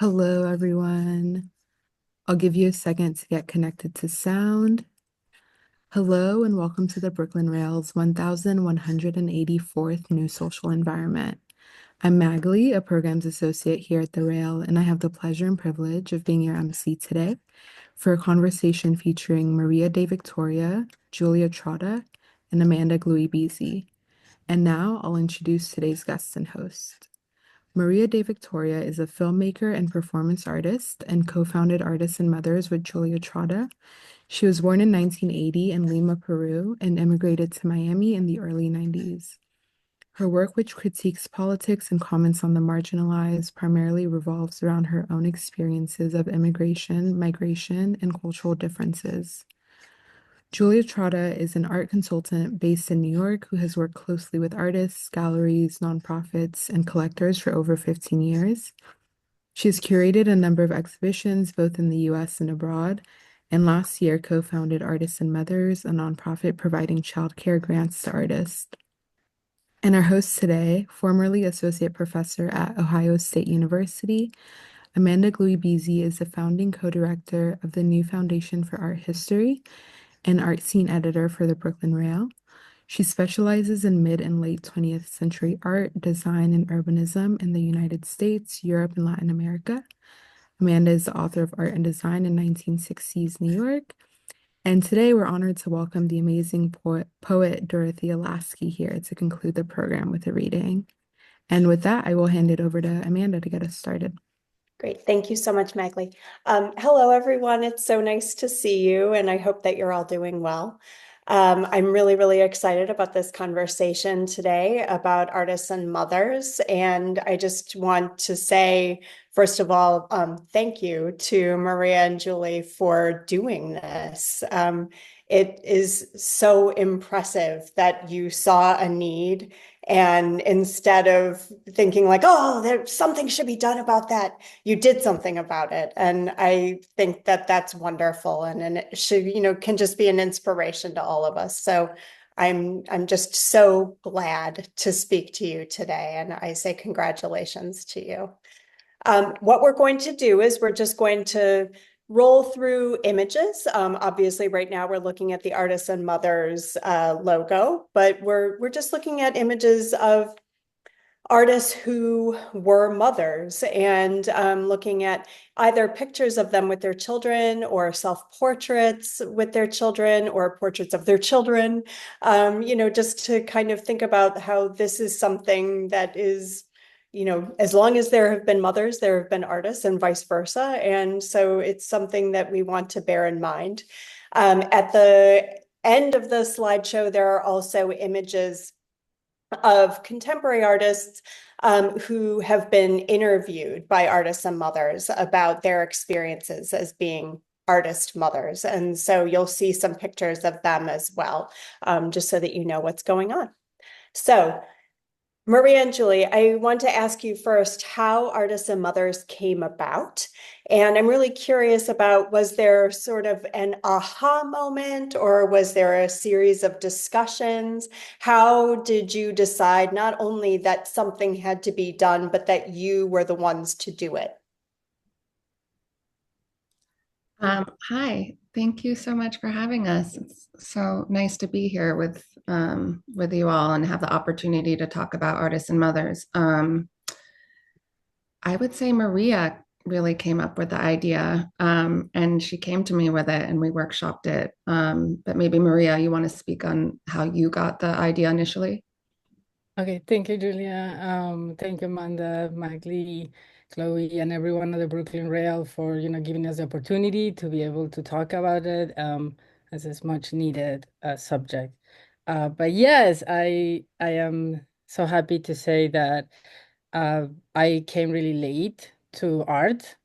Hello, everyone. I'll give you a second to get connected to sound. Hello, and welcome to the Brooklyn Rail's 1184th New Social Environment. I'm Magali, a programs associate here at the Rail, and I have the pleasure and privilege of being your MC today for a conversation featuring Maria de Victoria, Julia Trotta, and Amanda Gluibizzi. And now I'll introduce today's guest and host. Maria de Victoria is a filmmaker and performance artist and co-founded Artists and Mothers with Julia Trotta. She was born in 1980 in Lima, Peru, and immigrated to Miami in the early 90s. Her work, which critiques politics and comments on the marginalized, primarily revolves around her own experiences of immigration, migration, and cultural differences. Julia Trotta is an art consultant based in New York who has worked closely with artists, galleries, nonprofits, and collectors for over 15 years. She has curated a number of exhibitions both in the US and abroad, and last year co-founded Artists and Mothers, a nonprofit providing childcare grants to artists. And our host today, formerly associate professor at Ohio State University, Amanda Gluibizzi is the founding co-director of the new Foundation for Art History and ArtSeen editor for the Brooklyn Rail. She specializes in mid and late 20th century art, design, and urbanism in the United States, Europe, and Latin America. Amanda is the author of Art and Design in 1960s New York. And today we're honored to welcome the amazing poet Dorothea Lasky here to conclude the program with a reading. And with that, I will hand it over to Amanda to get us started. Great. Thank you so much, Magley. Hello, everyone. It's so nice to see you, and I hope that you're all doing well. I'm really, really excited about this conversation today about artists and mothers. And I just want to say, first of all, thank you to Maria and Julie for doing this. It is so impressive that you saw a need, and instead of thinking like, oh, something should be done about that, you did something about it. And I think that that's wonderful, and it should, can just be an inspiration to all of us. So I'm just so glad to speak to you today, and I say congratulations to you. What we're going to do is we're just going to roll through images. Obviously, right now we're looking at the Artists and Mothers logo, but we're just looking at images of artists who were mothers, and looking at either pictures of them with their children or self-portraits with their children or portraits of their children, just to kind of think about how this is something that is, as long as there have been mothers, there have been artists and vice versa. And so it's something that we want to bear in mind. At the end of the slideshow, there are also images of contemporary artists who have been interviewed by Artists and Mothers about their experiences as being artist mothers. And so you'll see some pictures of them as well, just so that you know what's going on. So Maria and Julie, I want to ask you first how Artists and Mothers came about. And I'm really curious about, was there sort of an aha moment, or was there a series of discussions? How did you decide not only that something had to be done, but that you were the ones to do it? Hi, thank you so much for having us. It's so nice to be here with you all and have the opportunity to talk about artists and mothers. I would say Maria really came up with the idea, and she came to me with it, and we workshopped it. But maybe Maria, you want to speak on how you got the idea initially? Okay, thank you, Julia. Thank you, Amanda, Magley, Chloe, and everyone at the Brooklyn Rail for giving us the opportunity to be able to talk about it, as it's much needed subject. But yes, I am so happy to say that I came really late to art,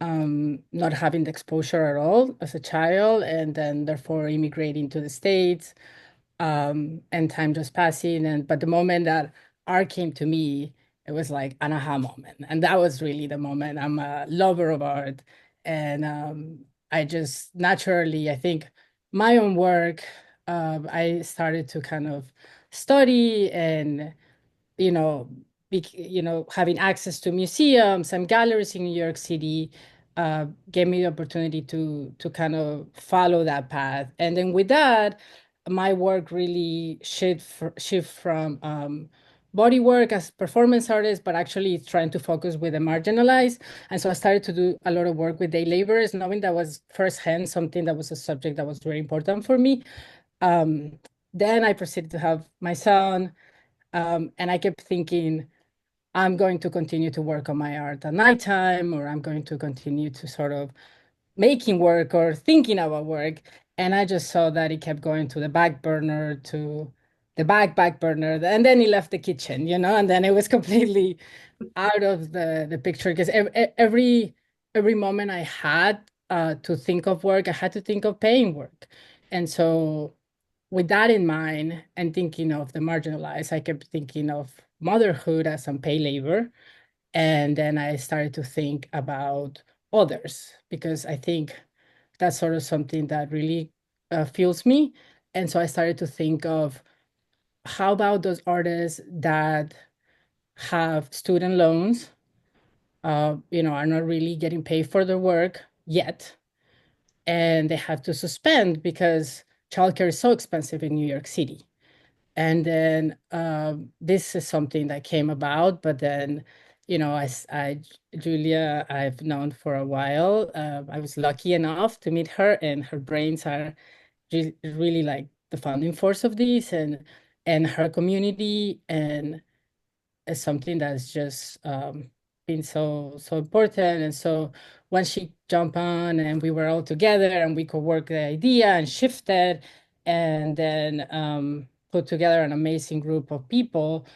not having the exposure at all as a child, and then therefore immigrating to the States, and time just passing. But the moment that art came to me, it was like an aha moment, and that was really the moment. I'm a lover of art, and I just naturally, I think, my own work, I started to kind of study and you know having access to museums and galleries in New York City gave me the opportunity to kind of follow that path. And then with that, my work really shift from body work as performance artist, but actually trying to focus with the marginalized. And so I started to do a lot of work with day laborers, knowing that was firsthand something that was a subject that was very important for me. Then I proceeded to have my son, and I kept thinking, I'm going to continue to work on my art at nighttime, or I'm going to continue to sort of making work or thinking about work. And I just saw that it kept going to the back burner, to the back burner, and then he left the kitchen, and then it was completely out of the picture, because every moment I had to think of work, I had to think of paying work. And so with that in mind and thinking of the marginalized, I kept thinking of motherhood as unpaid labor. And then I started to think about others, because I think that's sort of something that really fuels me. And so I started to think of, how about those artists that have student loans, are not really getting paid for their work yet, and they have to suspend because childcare is so expensive in New York City. And then this is something that came about, but then, Julia, I've known for a while. I was lucky enough to meet her, and her brains are really like the founding force of this, and her community, and it's something that's just been so important. And so when she jumped on and we were all together and we could work the idea and shifted, and then put together an amazing group of people,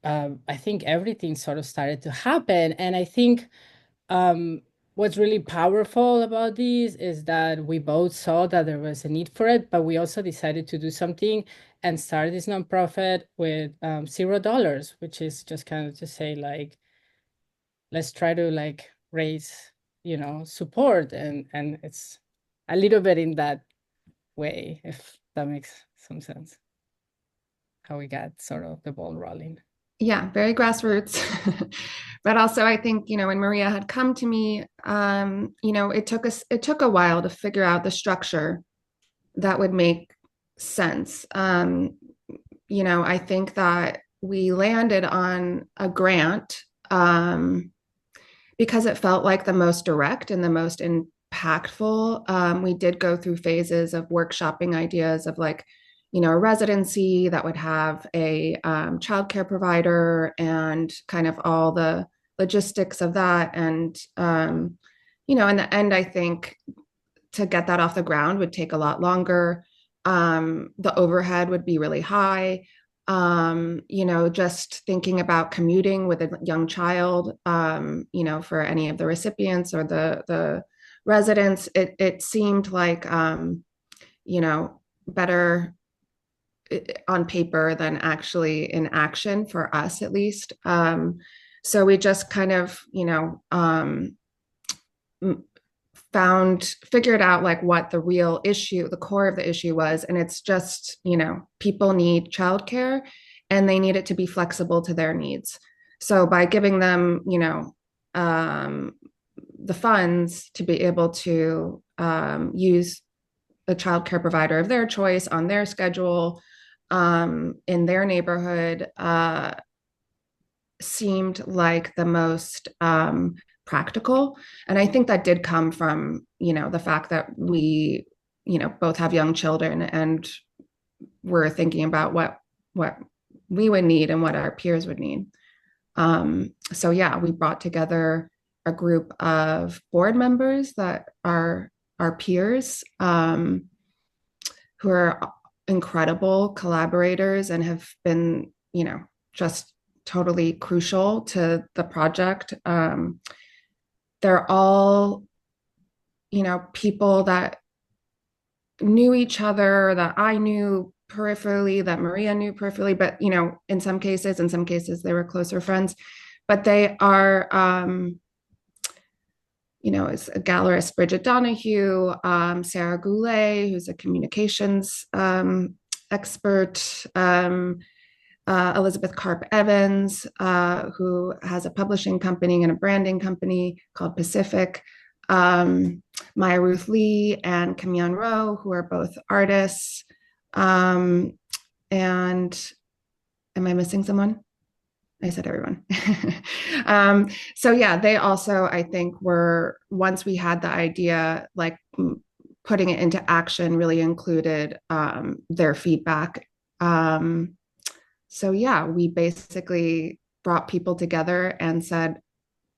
I think everything sort of started to happen. And I think what's really powerful about these is that we both saw that there was a need for it, but we also decided to do something and start this nonprofit with $0, which is just kind of to say, like, let's try to like raise, support, and it's a little bit in that way, if that makes some sense, how we got sort of the ball rolling. Yeah, very grassroots. But also I think, when Maria had come to me, it took a while to figure out the structure that would make sense. I think that we landed on a grant because it felt like the most direct and the most impactful. We did go through phases of workshopping ideas of, like, a residency that would have a childcare provider and kind of all the logistics of that. And, in the end, I think to get that off the ground would take a lot longer. The overhead would be really high. Just thinking about commuting with a young child, for any of the recipients or the residents, it seemed like, better on paper than actually in action, for us at least. So we just kind of, figured out like what the real issue, the core of the issue was. And it's just, people need childcare and they need it to be flexible to their needs. So by giving them, the funds to be able to use a childcare provider of their choice on their schedule, in their neighborhood, seemed like the most practical. And I think that did come from, the fact that we, both have young children, and we're thinking about what we would need and what our peers would need. So yeah, we brought together a group of board members that are our peers, who are incredible collaborators and have been, just totally crucial to the project. They're all, people that knew each other, that I knew peripherally, that Maria knew peripherally, but, in some cases they were closer friends. But they are, is a gallerist, Bridget Donahue, Sarah Goulet, who's a communications expert, Elizabeth Karp Evans, who has a publishing company and a branding company called Pacific, Maya Ruth Lee and Kamyan Rowe, who are both artists. And am I missing someone? I said everyone. So yeah, they also, I think, were, once we had the idea, like putting it into action really included their feedback. So yeah, we basically brought people together and said,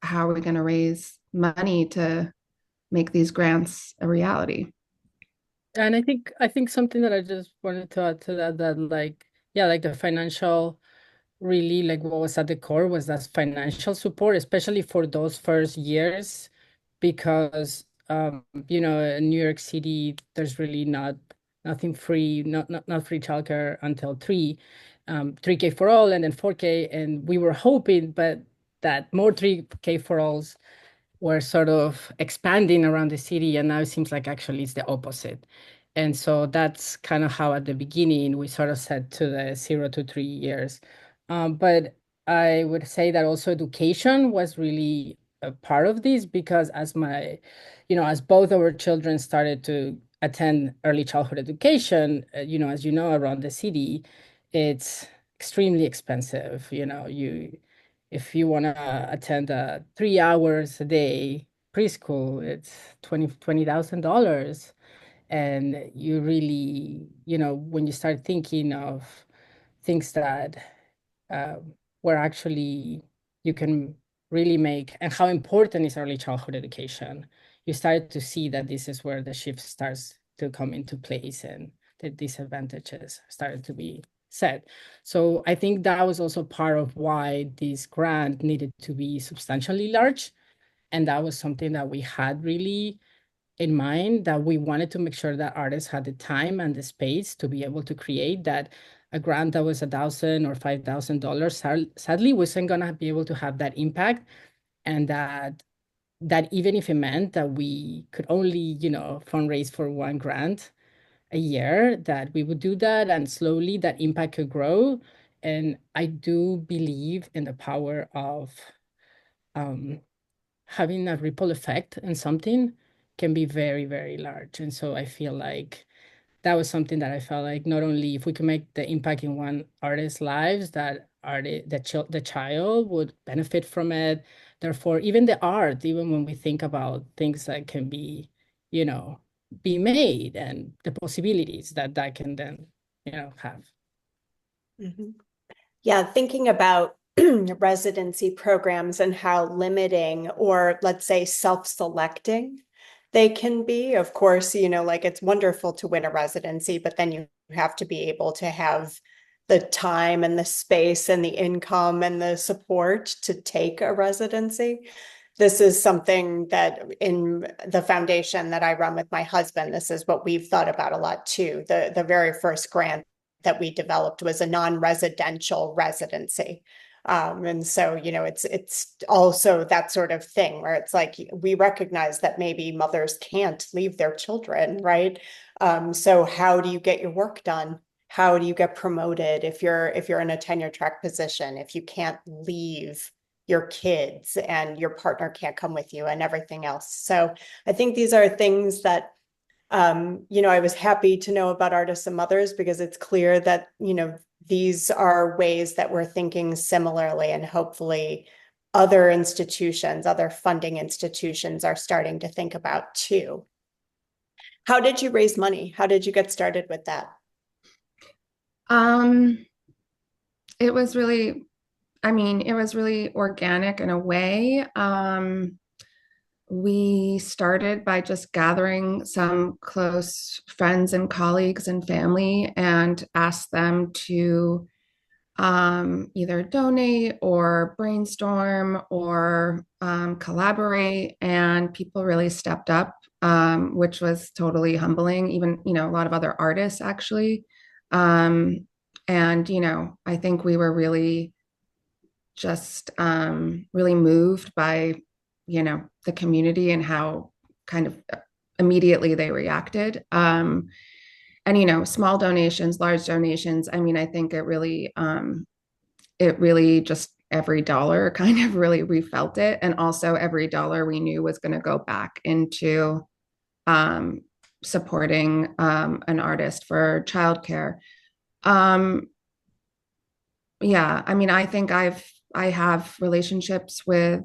how are we going to raise money to make these grants a reality? And I think something that I just wanted to add to that, that like, yeah, like the financial, really like what was at the core was that financial support, especially for those first years, because in New York City, there's really nothing free, not free childcare until 3K for all, and then 4K. And we were hoping, but that more 3K for alls were sort of expanding around the city, and now it seems like actually it's the opposite. And so that's kind of how at the beginning we sort of said to the 0 to 3 years. But I would say that also education was really a part of this, because as both our children started to attend early childhood education, as you know, around the city, it's extremely expensive. If you want to attend 3 hours a day preschool, it's $20,000. And you really, when you start thinking of things that uh, where actually you can really make, and how important is early childhood education, you start to see that this is where the shift starts to come into place, and the disadvantages started to be set. So I think that was also part of why this grant needed to be substantially large. And that was something that we had really in mind, that we wanted to make sure that artists had the time and the space to be able to create that. A grant that was $1,000 or $5,000 sadly wasn't gonna be able to have that impact. And that even if it meant that we could only, fundraise for one grant a year, that we would do that, and slowly that impact could grow. And I do believe in the power of um, having a ripple effect, and something can be very, very large. And so I feel like that was something that I felt like, not only if we can make the impact in one artist's lives, that the child would benefit from it. Therefore, even the art, even when we think about things that can be made, and the possibilities that can then, have. Mhm. Yeah, thinking about residency programs and how limiting, or let's say self-selecting, they can be. Of course, like it's wonderful to win a residency, but then you have to be able to have the time and the space and the income and the support to take a residency. This is something that in the foundation that I run with my husband, this is what we've thought about a lot too. The very first grant that we developed was a non-residential residency. And so, it's also that sort of thing where it's like we recognize that maybe mothers can't leave their children, right? So how do you get your work done? How do you get promoted if you're in a tenure track position, if you can't leave your kids and your partner can't come with you and everything else? So I think these are things that I was happy to know about Artists and Mothers, because it's clear that, these are ways that we're thinking similarly, and hopefully other institutions, other funding institutions are starting to think about too. How did you raise money? How did you get started with that? Um, it was really, it was really organic in a way. We started by just gathering some close friends and colleagues and family and asked them to either donate or brainstorm or collaborate. And people really stepped up, which was totally humbling. Even, a lot of other artists actually. And, I think we were really just really moved by, the community and how kind of immediately they reacted. And, small donations, large donations. I think it really it really just every dollar kind of really we felt it. And also every dollar we knew was going to go back into um, supporting an artist for childcare. Um, yeah, I mean, I think I have relationships with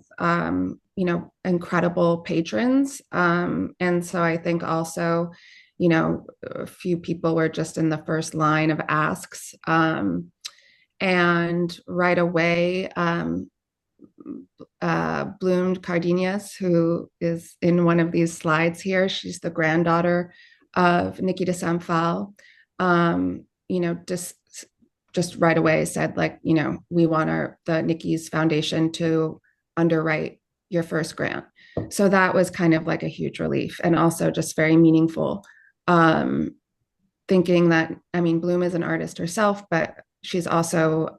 incredible patrons. And so I think also, a few people were just in the first line of asks. And right away, Bloomed Cardenas, who is in one of these slides here, she's the granddaughter of Nikki de Sanfal, just right away said, like, we want the Nikki's Foundation to underwrite your first grant. So that was kind of like a huge relief, and also just very meaningful. Thinking that, I mean, Bloom is an artist herself, but she's also,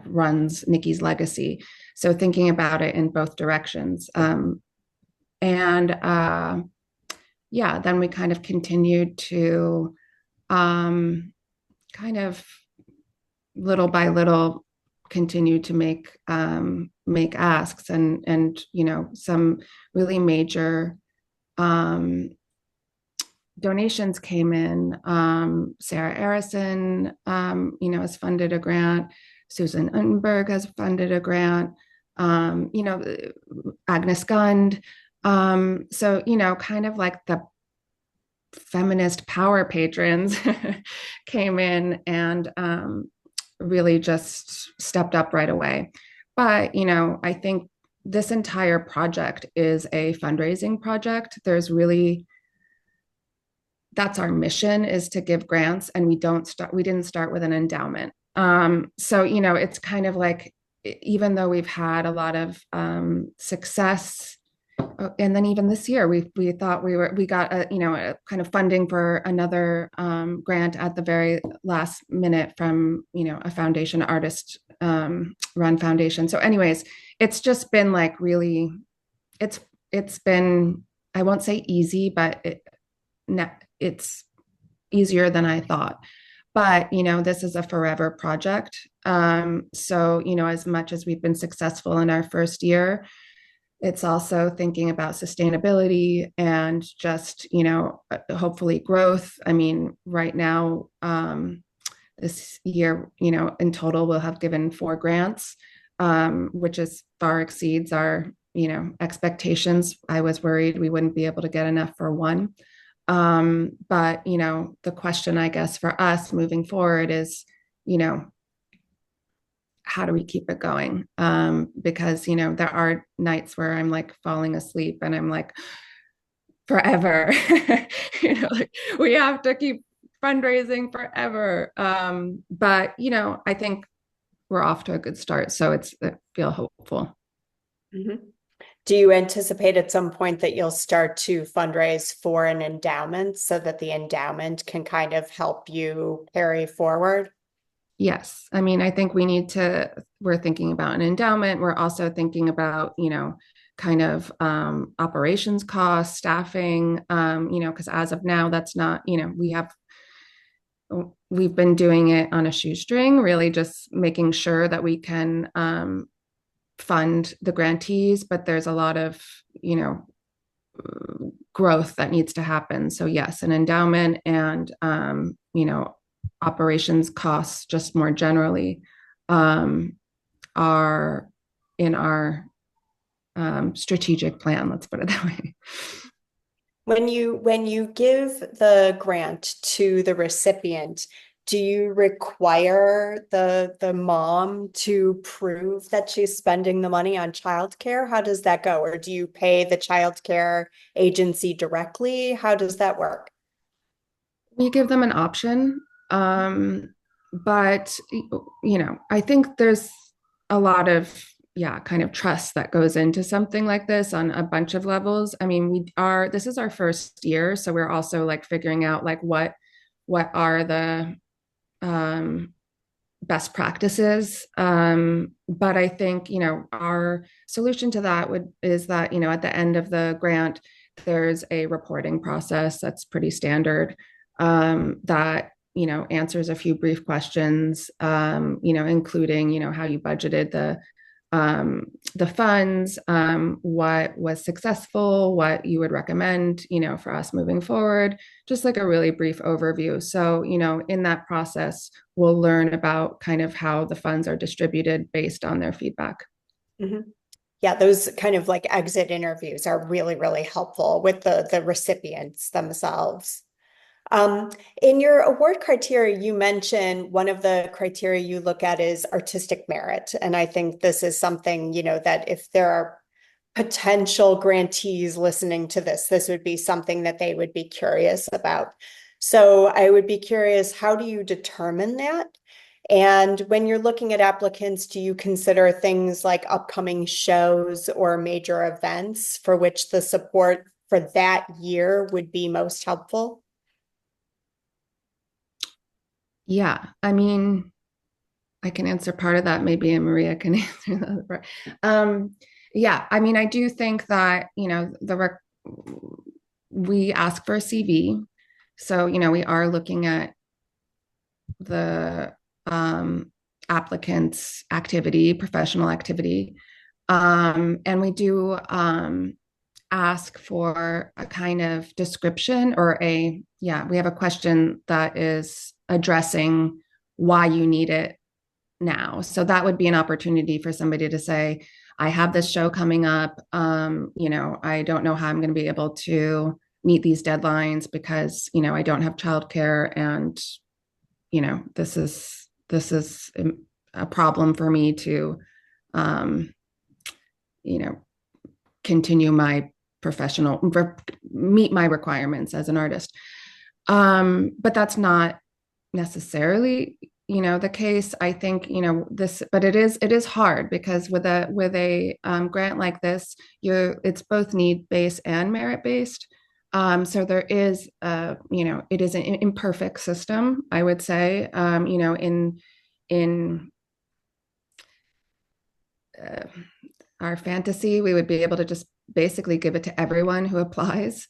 runs Nikki's legacy. So thinking about it in both directions. And yeah, then we kind of continued to kind of little by little continue to make asks, and some really major donations came in. Sarah Arison, has funded a grant. Susan Unberg has funded a grant. Agnes Gund. So, kind of like the feminist power patrons came in and really just stepped up right away. But, I think this entire project is a fundraising project. That's our mission, is to give grants, and we didn't start with an endowment. So, it's kind of like, even though we've had a lot of success, and then even this year, we thought we got a kind of funding for another grant at the very last minute from a foundation, artist run foundation. So, anyways, it's just been like really, it's been, I won't say easy, but it's easier than I thought. But this is a forever project. So as much as we've been successful in our first year, it's also thinking about sustainability and just hopefully growth. I mean, right now, this year, in total, we'll have given 4 grants, which is far exceeds our expectations. I was worried we wouldn't be able to get enough for 1. But the question, I guess, for us moving forward is, how do we keep it going? Because, there are nights where I'm like falling asleep and I'm like, forever, like, we have to keep fundraising forever. But, I think we're off to a good start. So I feel hopeful. Mm-hmm. Do you anticipate at some point that you'll start to fundraise for an endowment so that the endowment can kind of help you carry forward? Yes. I mean, I think we're thinking about an endowment. We're also thinking about, kind of operations costs, staffing, because as of now, that's not, we've been doing it on a shoestring, really just making sure that we can fund the grantees, but there's a lot of, growth that needs to happen. So yes, an endowment and, operations costs just more generally are in our strategic plan. Let's put it that way. When you give the grant to the recipient, do you require the mom to prove that she's spending the money on childcare? How does that go? Or do you pay the childcare agency directly? How does that work? We give them an option. But, I think there's a lot of, kind of trust that goes into something like this on a bunch of levels. I mean, this is our first year, so we're also like figuring out like what are the best practices. But I think, our solution to that is that, at the end of the grant, there's a reporting process that's pretty standard, that answers a few brief questions, including, how you budgeted the funds, what was successful, what you would recommend, for us moving forward, just like a really brief overview. So, in that process, we'll learn about kind of how the funds are distributed based on their feedback. Mm-hmm. Yeah, those kind of like exit interviews are really, really helpful with the recipients themselves. In your award criteria, you mentioned one of the criteria you look at is artistic merit. And I think this is something, that if there are potential grantees listening to this would be something that they would be curious about. So I would be curious, how do you determine that? And when you're looking at applicants, do you consider things like upcoming shows or major events for which the support for that year would be most helpful? Yeah, I mean, I can answer part of that maybe, and Maria can answer the other part. Yeah, I mean, I do think that, we ask for a CV. So, we are looking at the applicant's activity, professional activity. And we do ask for a kind of description or we have a question that is addressing why you need it now. So that would be an opportunity for somebody to say, I have this show coming up. I don't know how I'm going to be able to meet these deadlines because, I don't have childcare, and, this is a problem for me to, you know, continue my meet my requirements as an artist. But that's not necessarily, the case. I think, but it is hard because with a grant like this, it's both need-based and merit-based. So there is, it is an imperfect system, I would say. In our fantasy, we would be able to just basically give it to everyone who applies.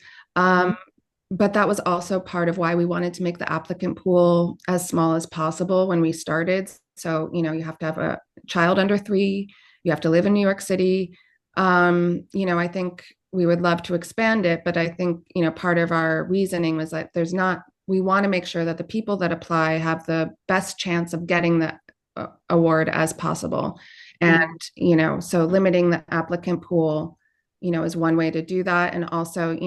But that was also part of why we wanted to make the applicant pool as small as possible when we started. So, you have to have a child under 3, you have to live in New York City. I think we would love to expand it, but I think, part of our reasoning was that we want to make sure that the people that apply have the best chance of getting the award as possible. And, so limiting the applicant pool, is one way to do that. And also,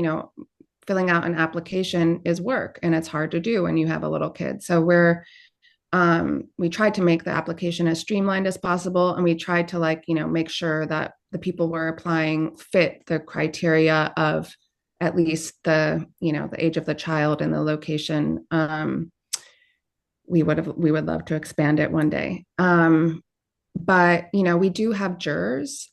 filling out an application is work, and it's hard to do when you have a little kid. So we tried to make the application as streamlined as possible. And we tried to make sure that the people we're applying fit the criteria of at least the age of the child and the location. We would love to expand it one day. But, we do have jurors.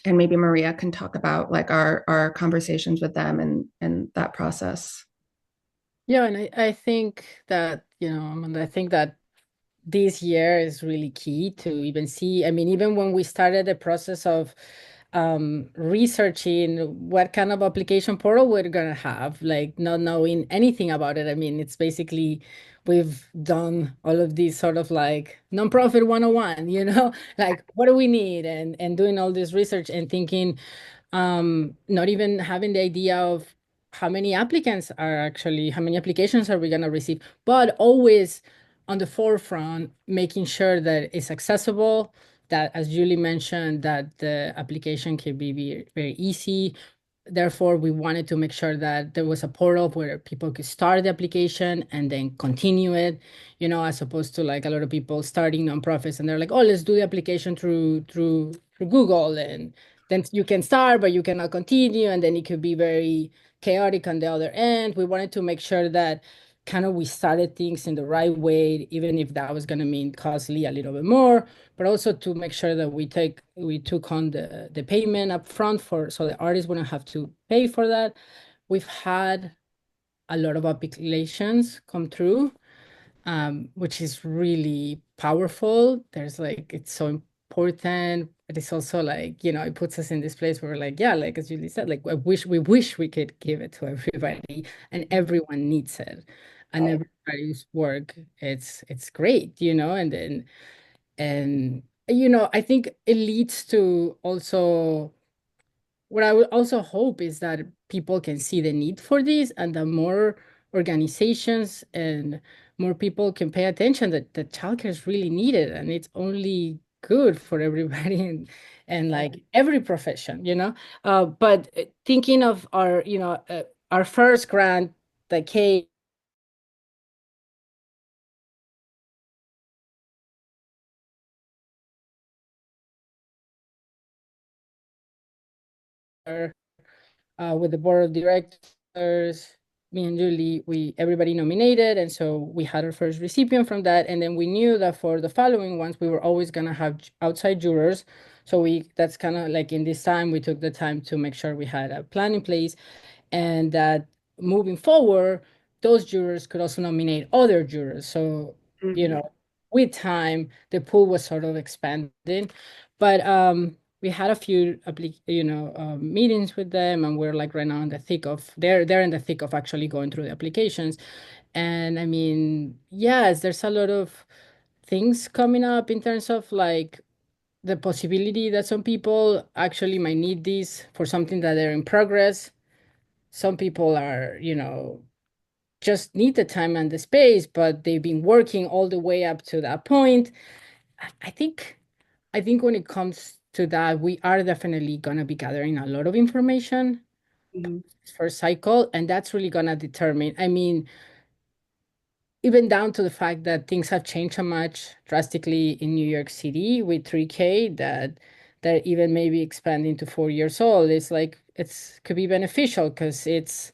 And maybe Maria can talk about our conversations with them and that process. Yeah, and I think that, Amanda, I think that this year is really key to even see. I mean, even when we started the process of researching what kind of application portal we're gonna have, not knowing anything about it. I mean, it's basically we've done all of these sort of nonprofit 101, what do we need, and doing all this research and thinking, not even having the idea of how many applications are we gonna receive, but always on the forefront, making sure that it's accessible, that, as Julie mentioned, that the application can be very, very easy. Therefore, we wanted to make sure that there was a portal where people could start the application and then continue it, as opposed to a lot of people starting nonprofits and they're like, oh, let's do the application through Google, and then you can start, but you cannot continue. And then it could be very chaotic on the other end. We wanted to make sure that kind of we started things in the right way, even if that was going to mean costly a little bit more, but also to make sure that we took on the payment up front so the artists wouldn't have to pay for that. We've had a lot of applications come through, which is really powerful. It's so important. But it's also it puts us in this place where as Julie said, we wish we could give it to everybody, and everyone needs it. and Right. everybody's work, it's great, and I think it leads to also what I would also hope is that people can see the need for this, and the more organizations and more people can pay attention that childcare is really needed, and it's only good for everybody and like every profession, but thinking of our first grant that came with the board of directors, me and Julie, everybody nominated, and so we had our first recipient from that, and then we knew that for the following ones, we were always gonna have outside jurors. So that's kind of like in this time, we took the time to make sure we had a plan in place, and that moving forward, those jurors could also nominate other jurors. So, Mhm. with time, the pool was sort of expanding, but we had a few meetings with them, and we're like right now in the thick of they're in the thick of actually going through the applications. And I mean, yes, there's a lot of things coming up in terms of like the possibility that some people actually might need this for something that they're in progress. Some people are, just need the time and the space, but they've been working all the way up to that point. I think when it comes to that, we are definitely gonna be gathering a lot of information Mhm. first cycle, and that's really gonna determine. I mean, even down to the fact that things have changed so much drastically in New York City with 3K that even maybe expanding to 4 years old is like it's could be beneficial because it's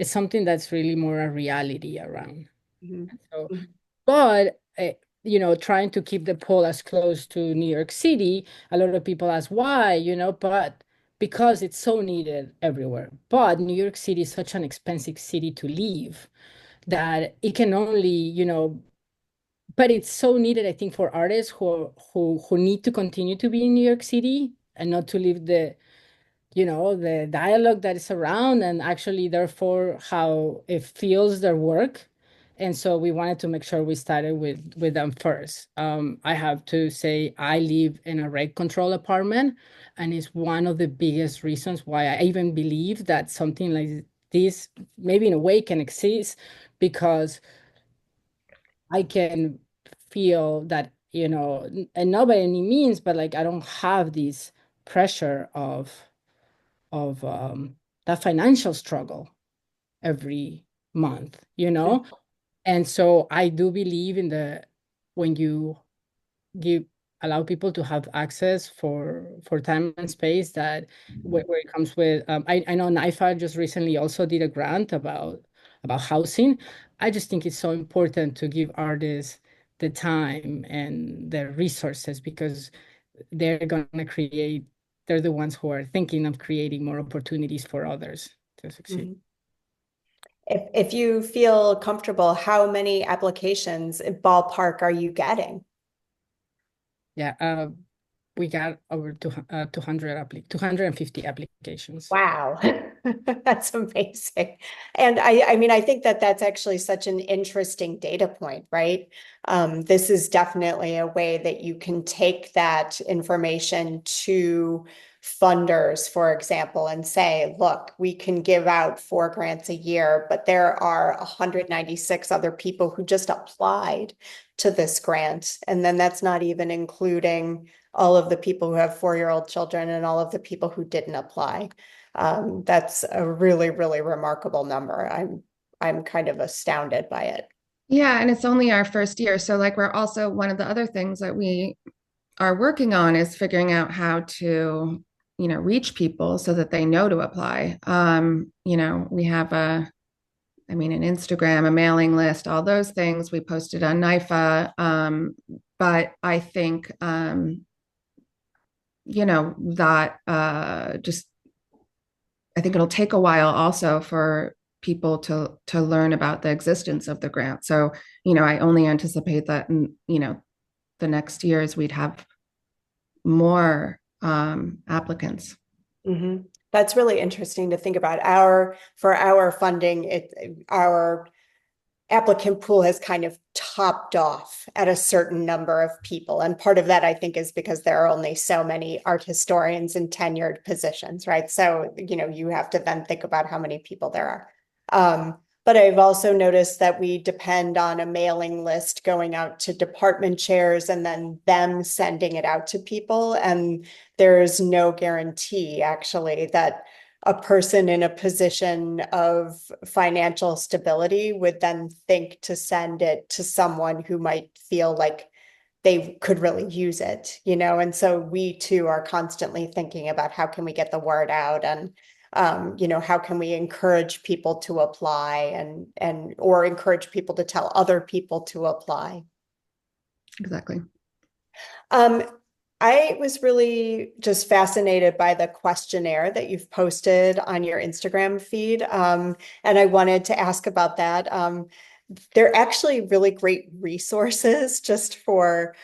something that's really more a reality around. Mhm. So, Mhm. but trying to keep the poll as close to New York City, a lot of people ask why, but because it's so needed everywhere. But New York City is such an expensive city to live that it can only, but it's so needed, I think, for artists who need to continue to be in New York City and not to leave the dialogue that is around, and actually therefore how it feels their work. And so we wanted to make sure we started with them first. I have to say I live in a rent control apartment, and it's one of the biggest reasons why I even believe that something like this maybe in a way can exist, because I can feel that, and not by any means, but like I don't have this pressure of that financial struggle every month, And so I do believe in when you give allow people to have access for time and space, that where it comes with I know NIFA just recently also did a grant about housing. I just think it's so important to give artists the time and the resources, because they're going to create they're the ones who are thinking of creating more opportunities for others to succeed. Mhm. If you feel comfortable, how many applications ballpark are you getting? Yeah, we got over 250 applications. Wow, that's amazing. And I mean, I think that that's actually such an interesting data point, right? This is definitely a way that you can take that information to funders, for example, and say, look, we can give out 4 grants a year, but there are 196 other people who just applied to this grant. And then that's not even including all of the people who have 4-year-old children and all of the people who didn't apply. That's a really, really remarkable number. I'm kind of astounded by it. Yeah, and it's only our first year. So, like, we're also one of the other things that we are working on is figuring out how to, reach people so that they know to apply. We have an Instagram, a mailing list, all those things we posted on NIFA. But I think, that just I think it'll take a while also for people to learn about the existence of the grant. So, I only anticipate that in, the next years we'd have more applicants. Mhm. That's really interesting to think about. For our funding, our applicant pool has kind of topped off at a certain number of people. And part of that, I think, is because there are only so many art historians in tenured positions, right? So, you have to then think about how many people there are. But I've also noticed that we depend on a mailing list going out to department chairs and then them sending it out to people. And there's no guarantee, actually, that a person in a position of financial stability would then think to send it to someone who might feel like they could really use it, And so we too are constantly thinking about how can we get the word out, and how can we encourage people to apply, and or encourage people to tell other people to apply. Exactly. I was really just fascinated by the questionnaire that you've posted on your Instagram feed. And I wanted to ask about that. They're actually really great resources just for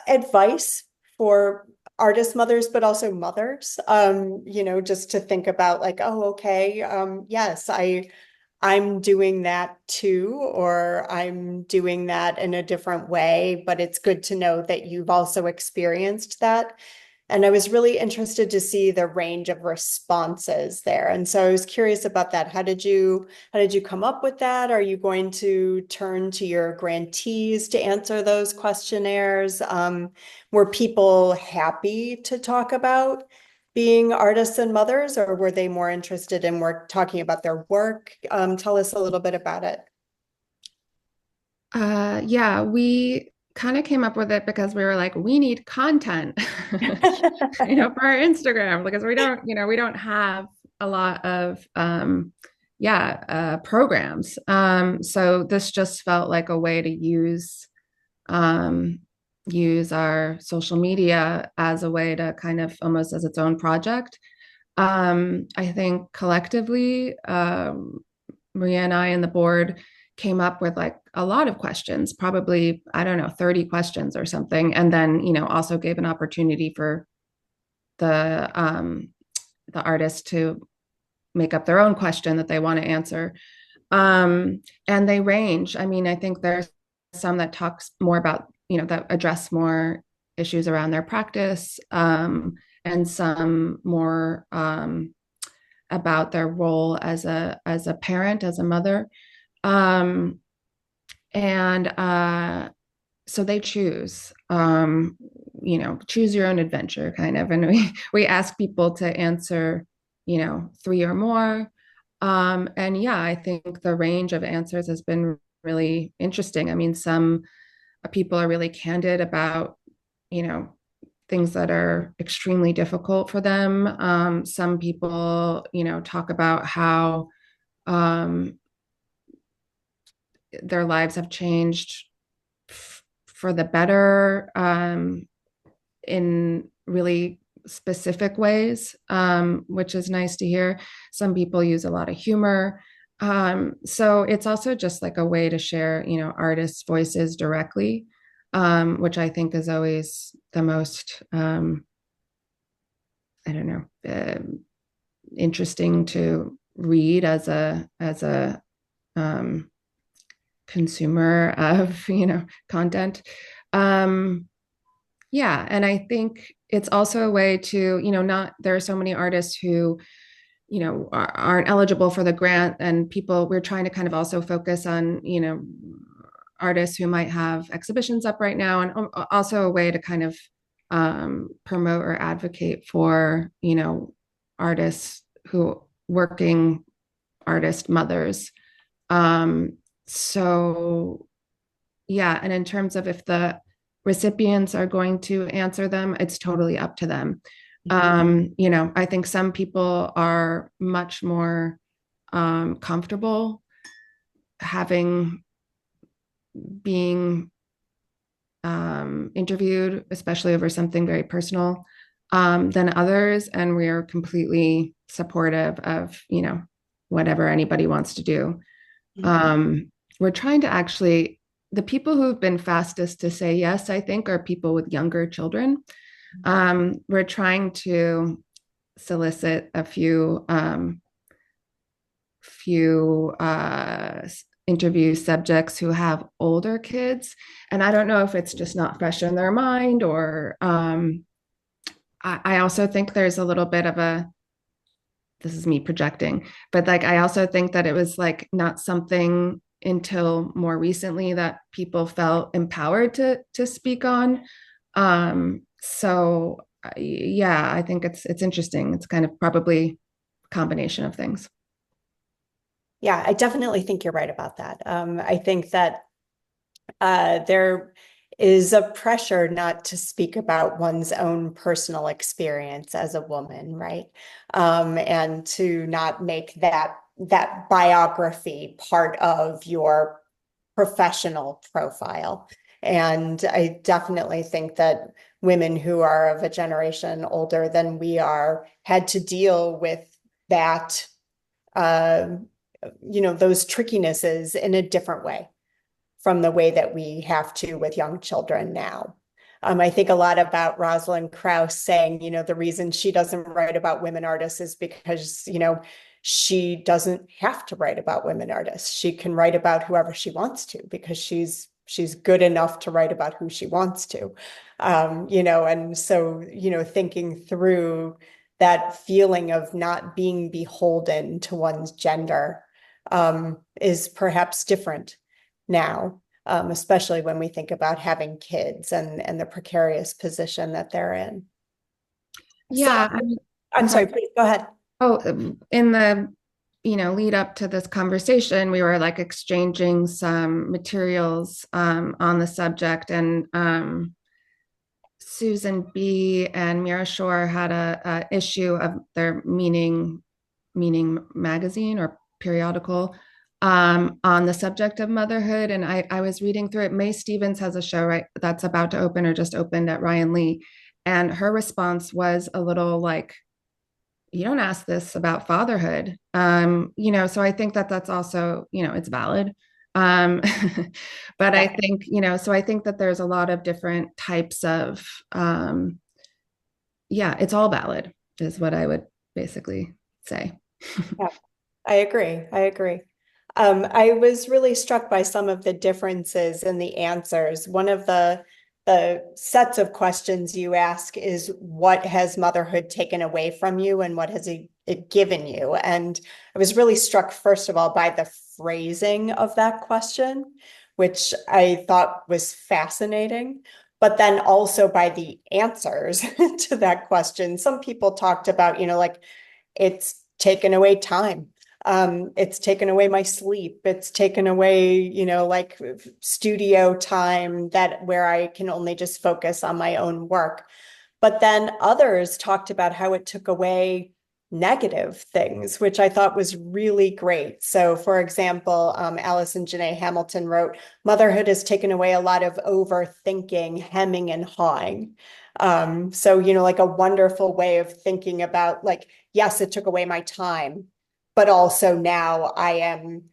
advice for artist mothers, but also mothers, just to think about like, oh, okay, yes, I'm doing that too, or I'm doing that in a different way, but it's good to know that you've also experienced that. And I was really interested to see the range of responses there. And so I was curious about that. How did you come up with that? Are you going to turn to your grantees to answer those questionnaires? Were people happy to talk about being artists and mothers, or were they more interested in talking about their work? Tell us a little bit about it. Yeah, we kind of came up with it because we were like, we need content, for our Instagram, because we don't have a lot of programs. So this just felt like a way to use our social media as a way to kind of almost as its own project. I think collectively, Maria and I and the board came up with like a lot of questions, probably, I don't know, 30 questions or something. And then, also gave an opportunity for the artists to make up their own question that they want to answer. And they range. I mean, I think there's some that talks more about, that address more issues around their practice, and some more about their role as a parent, as a mother. And so they choose, choose your own adventure kind of. And we ask people to answer, 3 or more. And yeah, I think the range of answers has been really interesting. I mean, some people are really candid about, things that are extremely difficult for them. Some people, talk about how their lives have changed for the better, in really specific ways, which is nice to hear. Some people use a lot of humor. So it's also just like a way to share, artists' voices directly, which I think is always the most, I don't know, interesting to read as a consumer of content. Yeah, and I think it's also a way to, not, there are so many artists who, aren't eligible for the grant, and we're trying to kind of also focus on, artists who might have exhibitions up right now, and also a way to kind of promote or advocate for, artists working artist mothers. So yeah, and in terms of if the recipients are going to answer them, it's totally up to them. I think some people are much more comfortable being interviewed, especially over something very personal, than others. And we are completely supportive of, whatever anybody wants to do. We're trying to actually, the people who've been fastest to say yes, I think, are people with younger children. We're trying to solicit a few interview subjects who have older kids. And I don't know if it's just not fresh in their mind, or I also think there's a little bit of a, this is me projecting, but like I also think that it was like not something until more recently that people felt empowered to speak on. So yeah, I think it's interesting. It's kind of probably a combination of things. Yeah, I definitely think you're right about that. I think that there is a pressure not to speak about one's own personal experience as a woman, right? And to not make that biography part of your professional profile. And I definitely think that women who are of a generation older than we are had to deal with that, uh, those trickinesses in a different way from the way that we have to with young children now. I think a lot about Rosalind Krauss saying, the reason she doesn't write about women artists is because, she doesn't have to write about women artists. She can write about whoever she wants to because she's good enough to write about who she wants to. And so, thinking through that feeling of not being beholden to one's gender is perhaps different now, especially when we think about having kids and the precarious position that they're in. Yeah, So, I'm sorry, please go ahead. Oh, in the lead up to this conversation, we were like exchanging some materials on the subject, and Susan B. and Mira Shore had a issue of their meaning magazine or periodical on the subject of motherhood. And I was reading through it. Mae Stevens has a show right that's about to open or just opened at Ryan Lee. And her response was a little like, you don't ask this about fatherhood. So I think that that's also, it's valid. Um, but I think, so I think that there's a lot of different types of, yeah, it's all valid is what I would basically say. Yeah, I agree. I agree. I was really struck by some of the differences in the answers. One of the sets of questions you ask is, what has motherhood taken away from you and what has it given you? And I was really struck, first of all, by the phrasing of that question, which I thought was fascinating, but then also by the answers to that question. Some people talked about, like, it's taken away time. It's taken away my sleep. It's taken away, like studio time where I can only just focus on my own work. But then others talked about how it took away negative things, which I thought was really great. So, for example, Allison Janae Hamilton wrote, "Motherhood has taken away a lot of overthinking, hemming, and hawing." So, like a wonderful way of thinking about, like, yes, it took away my time, but also now I am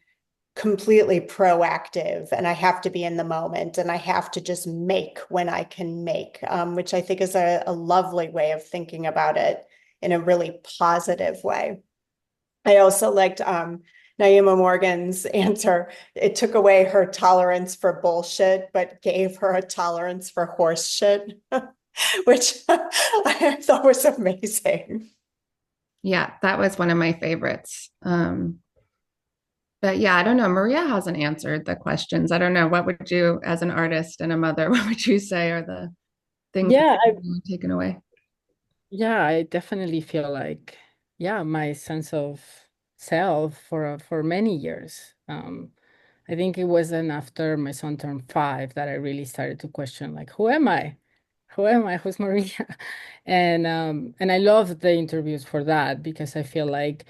completely proactive and I have to be in the moment and I have to just make when I can make, which I think is a lovely way of thinking about it in a really positive way. I also liked Naima Morgan's answer. It took away her tolerance for bullshit, but gave her a tolerance for horse shit, which I thought was amazing. Yeah, that was one of my favorites. But yeah, I don't know. Maria hasn't answered the questions. I don't know. What would you, as an artist and a mother, what would you say are the things that Yeah, were taken away? yeah, I definitely feel like, yeah, my sense of self for many years. I think it wasn't after my son turned 5 that I really started to question, like, who am I? Who am I? Who's Maria? And I love the interviews for that because I feel like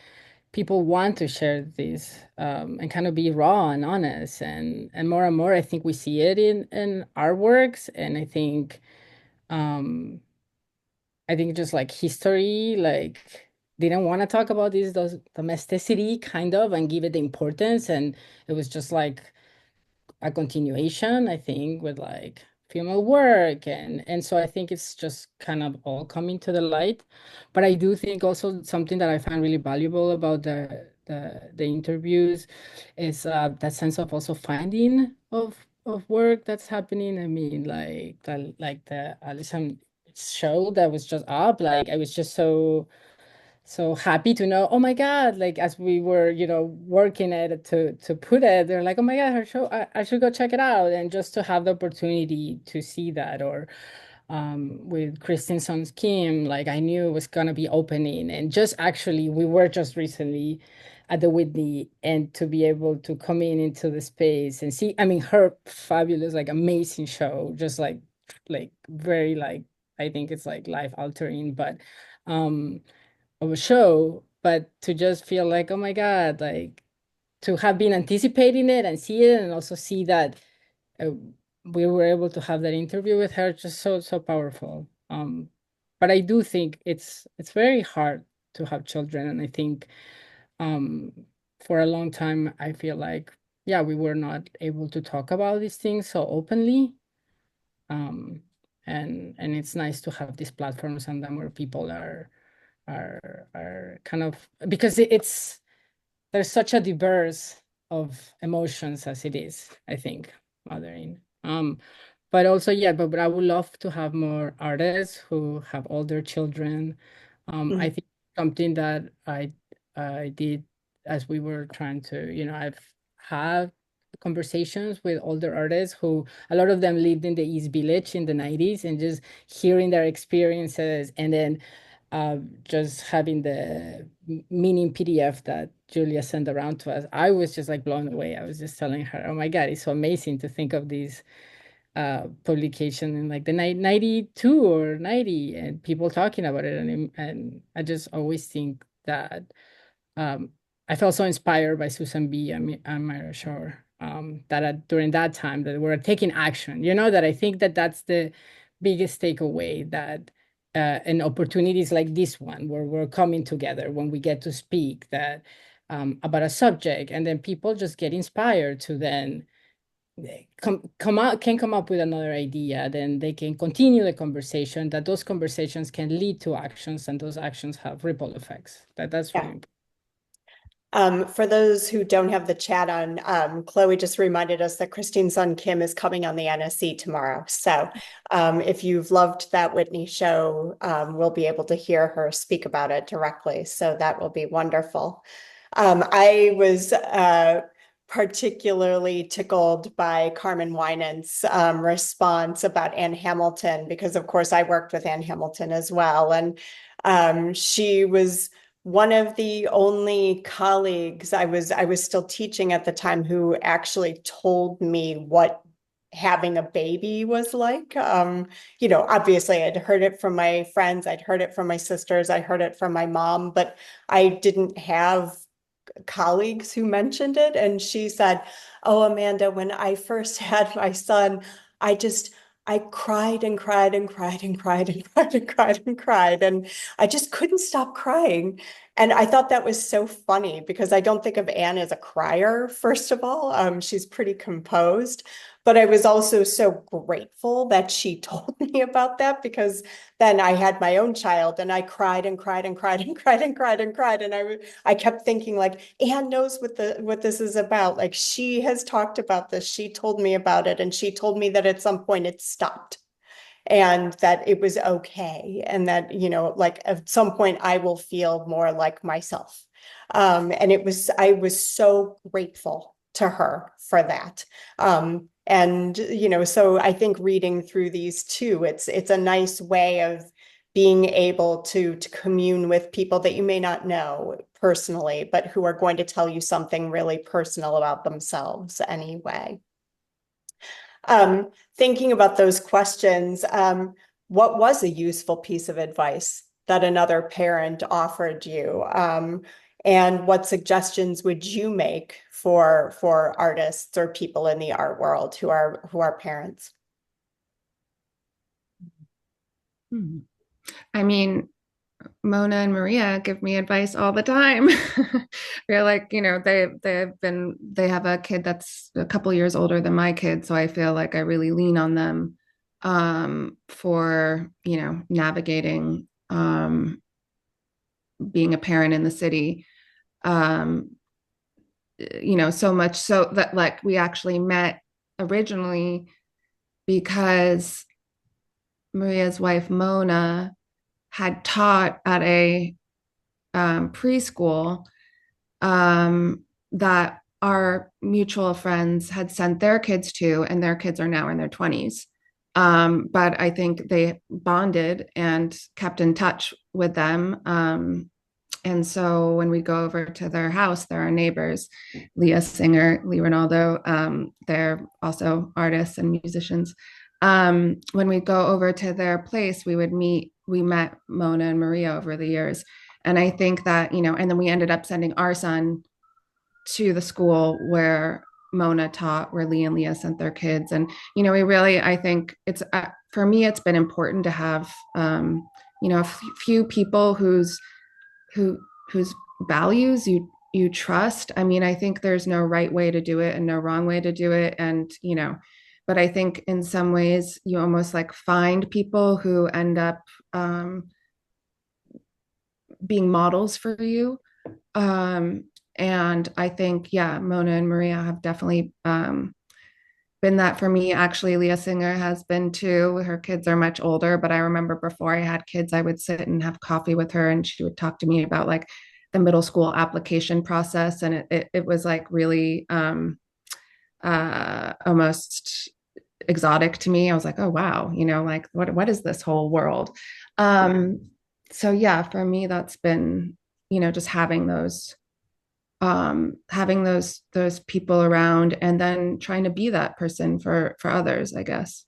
people want to share this and kind of be raw and honest, and more I think we see it in our works. And um I think just like history, like didn't want to talk about those domesticity kind of and give it the importance, and it was just like a continuation, I think, with like female work, and so I think it's just kind of all coming to the light. But I do think also something that I find really valuable about the the interviews is that sense of also finding of work that's happening. I mean, like the Alison show that was just up, like I was just so happy to know, oh my God, like as we were, working at it to put it, they're like, oh my God, her show, I should go check it out. And just to have the opportunity to see that, or with Christensen's Kim, like I knew it was gonna be opening. And just actually, we were just recently at the Whitney, and to be able to come into the space and see, I mean, her fabulous, like amazing show, just like very like, I think it's like life altering, but um of a show, but to just feel like, oh my God, like to have been anticipating it and see it, and also see that uh, we were able to have that interview with her, just so powerful. But I do think it's very hard to have children, and I think um, for a long time I feel like, yeah, we were not able to talk about these things so openly. Um, and it's nice to have these platforms and then where people are kind of, because it's there's such a diverse of emotions as it is, I think, mothering. But also, yeah, but I would love to have more artists who have older children. I think something that I did as we were trying to, I've had conversations with older artists who a lot of them lived in the East Village in the 90s, and just hearing their experiences, and then just having the meaning PDF that Julia sent around to us, I was just like blown away. I was just telling her, oh my God, it's so amazing to think of these publication in like the 92 or 90, and people talking about it. And I just always think that um, I felt so inspired by Susan B. and Myra Shore, that during that time that we're taking action, that I think that that's the biggest takeaway, that and opportunities like this one where we're coming together when we get to speak that about a subject, and then people just get inspired to then come up with another idea, then they can continue the conversation, that those conversations can lead to actions, and those actions have ripple effects. That's really Yeah. important. For those who don't have the chat on, Chloe just reminded us that Christine's son Kim is coming on the NSE tomorrow. So if you've loved that Whitney show, we'll be able to hear her speak about it directly. So that will be wonderful. I was particularly tickled by Carmen Winans' response about Anne Hamilton, because of course I worked with Anne Hamilton as well. And she was one of the only colleagues, I was still teaching at the time, who actually told me what having a baby was like. Obviously I'd heard it from my friends, I'd heard it from my sisters, I heard it from my mom, but I didn't have colleagues who mentioned it. And she said, oh, Amanda, when I first had my son, I cried and cried and cried and cried and cried and cried and cried. And I just couldn't stop crying. And I thought that was so funny, because I don't think of Anne as a crier, first of all. She's pretty composed. But I was also so grateful that she told me about that, because then I had my own child and I cried and cried and cried and cried and cried and cried. And I kept thinking, like, Anne knows what this is about. Like, she has talked about this. She told me about it. And she told me that at some point it stopped, and that it was okay. And that, like at some point I will feel more like myself. And I was so grateful to her for that. And, so I think reading through these two, it's a nice way of being able to commune with people that you may not know personally, but who are going to tell you something really personal about themselves anyway. Thinking about those questions, what was a useful piece of advice that another parent offered you? And what suggestions would you make for artists or people in the art world who are parents? I mean, Mona and Maria give me advice all the time. They're like, they have a kid that's a couple years older than my kid, so I feel like I really lean on them for, navigating being a parent in the city. so much so that like we actually met originally because Maria's wife Mona had taught at a preschool that our mutual friends had sent their kids to, and their kids are now in their 20s. But I think they bonded and kept in touch with them. And so when we go over to their house, they're our neighbors, Leah Singer, Lee Ronaldo. They're also artists and musicians. When we go over to their place, we met Mona and Maria over the years. And I think that, and then we ended up sending our son to the school where Mona taught, where Lee and Leah sent their kids. And, we really, I think for me, it's been important to have, a few people whose values you trust. I mean, I think there's no right way to do it and no wrong way to do it. And, but I think in some ways you almost like find people who end up being models for you. And I think, yeah, Mona and Maria have definitely been that for me. Actually, Leah Singer has been too. Her kids are much older, but I remember before I had kids, I would sit and have coffee with her and she would talk to me about like the middle school application process. And it was like really almost exotic to me. I was like, oh, wow, like what is this whole world? So yeah, for me, that's been, just having those people around and then trying to be that person for others, I guess.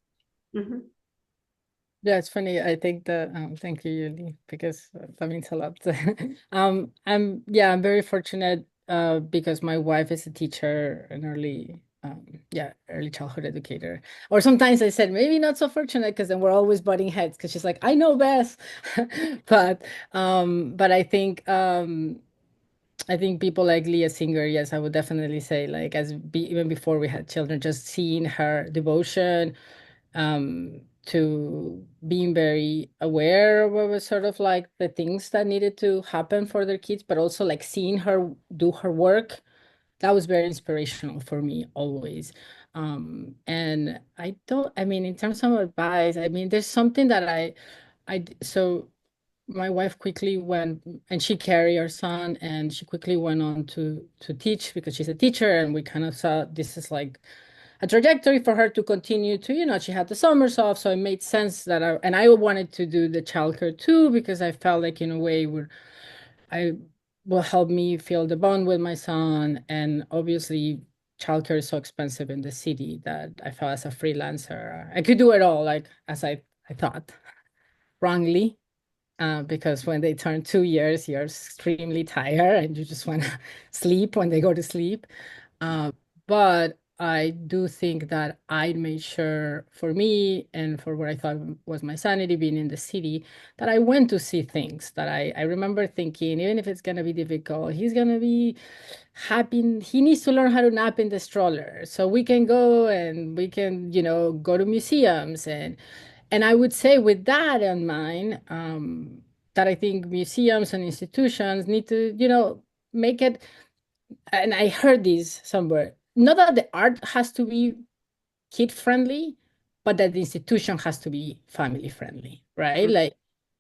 Mm-hmm. Yeah, it's funny. I think that thank you, Yuli, because that means a lot. I'm very fortunate because my wife is a teacher, an early childhood educator. Or sometimes I said maybe not so fortunate because then we're always butting heads because she's like, I know best. But I think people like Leah Singer, yes, I would definitely say like even before we had children, just seeing her devotion to being very aware of what was sort of like the things that needed to happen for their kids, but also like seeing her do her work, that was very inspirational for me always. And I mean, in terms of advice, I mean, there's something that so my wife quickly went and she carried our son and she quickly went on to teach because she's a teacher, and we kind of saw this is like a trajectory for her to continue to, she had the summers off, so it made sense that I wanted to do the childcare too because I felt like in a way I will help me feel the bond with my son. And obviously childcare is so expensive in the city that I felt as a freelancer I could do it all like as I thought wrongly, because when they turn 2 years, you're extremely tired and you just want to sleep when they go to sleep. But I do think that I made sure for me and for what I thought was my sanity being in the city, that I went to see things that I remember thinking, even if it's going to be difficult, he's going to be happy. He needs to learn how to nap in the stroller. So we can go and we can, go to museums. And I would say with that in mind, that I think museums and institutions need to, make it, and I heard this somewhere, not that the art has to be kid friendly, but that the institution has to be family friendly, right?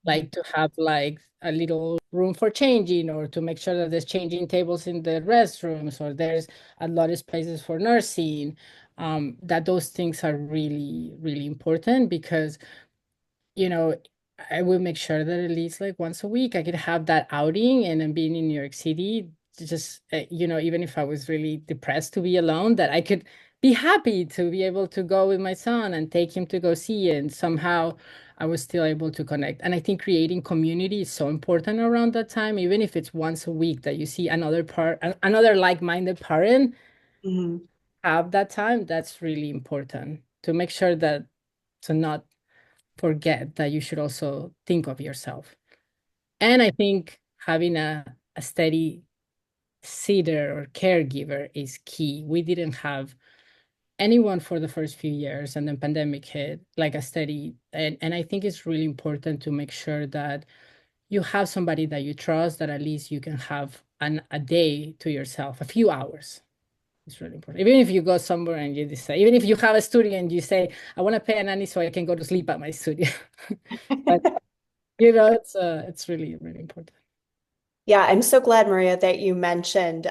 Like to have like a little room for changing, or to make sure that there's changing tables in the restrooms, or there's a lot of spaces for nursing. That those things are really, really important because you know, I will make sure that at least like once a week I could have that outing. And then being in New York City, just, even if I was really depressed to be alone, that I could be happy to be able to go with my son and take him to go see it. And somehow I was still able to connect. And I think creating community is so important around that time, even if it's once a week that you see another like-minded parent Mm-hmm. have that time. That's really important to make sure that to not forget that you should also think of yourself. And I think having a steady sitter or caregiver is key. We didn't have anyone for the first few years, and then pandemic hit, like a steady, and I think it's really important to make sure that you have somebody that you trust, that at least you can have a day to yourself, a few hours. It's really important. Even if you go somewhere and you decide, even if you have a studio and you say, I want to pay a nanny so I can go to sleep at my studio. But it's really, really important. Yeah, I'm so glad, Maria, that you mentioned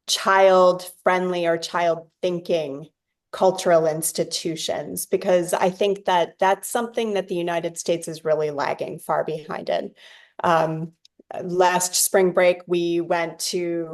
child-friendly or child-thinking cultural institutions, because I think that that's something that the United States is really lagging far behind in. Last spring break, we went to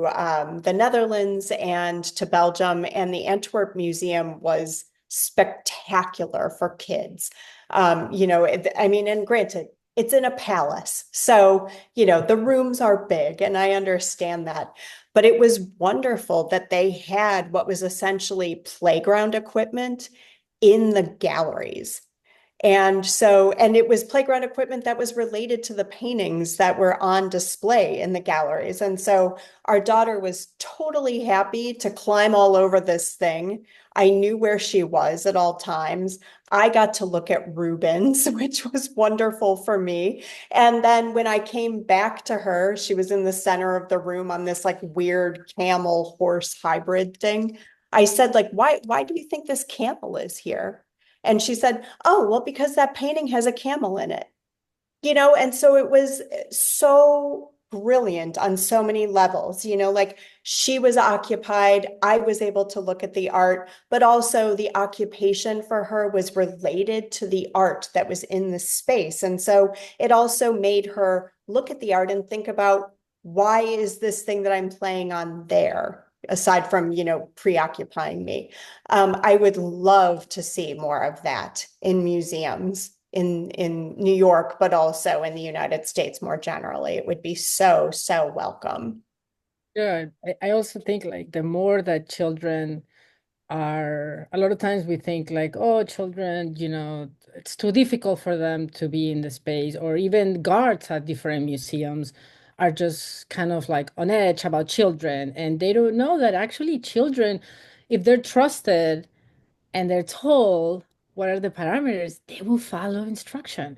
the Netherlands and to Belgium, and the Antwerp Museum was spectacular for kids. I mean, and granted, it's in a palace. So, the rooms are big, and I understand that. But it was wonderful that they had what was essentially playground equipment in the galleries. And it was playground equipment that was related to the paintings that were on display in the galleries. And so our daughter was totally happy to climb all over this thing. I knew where she was at all times. I got to look at Rubens, which was wonderful for me. And then when I came back to her, she was in the center of the room on this like weird camel horse hybrid thing. I said, like, why do you think this camel is here? And she said, oh, well, because that painting has a camel in it, and so it was so brilliant on so many levels, like she was occupied. I was able to look at the art, but also the occupation for her was related to the art that was in the space. And so it also made her look at the art and think about, why is this thing that I'm playing on there? Aside from, preoccupying me. I would love to see more of that in museums in New York, but also in the United States more generally. It would be so, so welcome. Yeah, I also think like the more that children a lot of times we think like, oh, children, it's too difficult for them to be in the space, or even guards at different museums are just kind of like on edge about children. And they don't know that actually children, if they're trusted and they're told what are the parameters, they will follow instruction,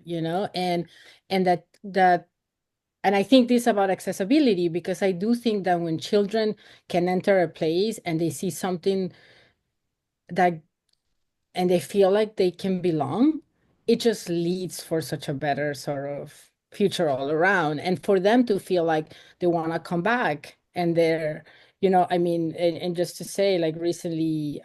and and I think this about accessibility, because I do think that when children can enter a place and they see something that and they feel like they can belong, it just leads for such a better sort of future all around. And for them to feel like they want to come back and they're, I mean, and just to say, like recently,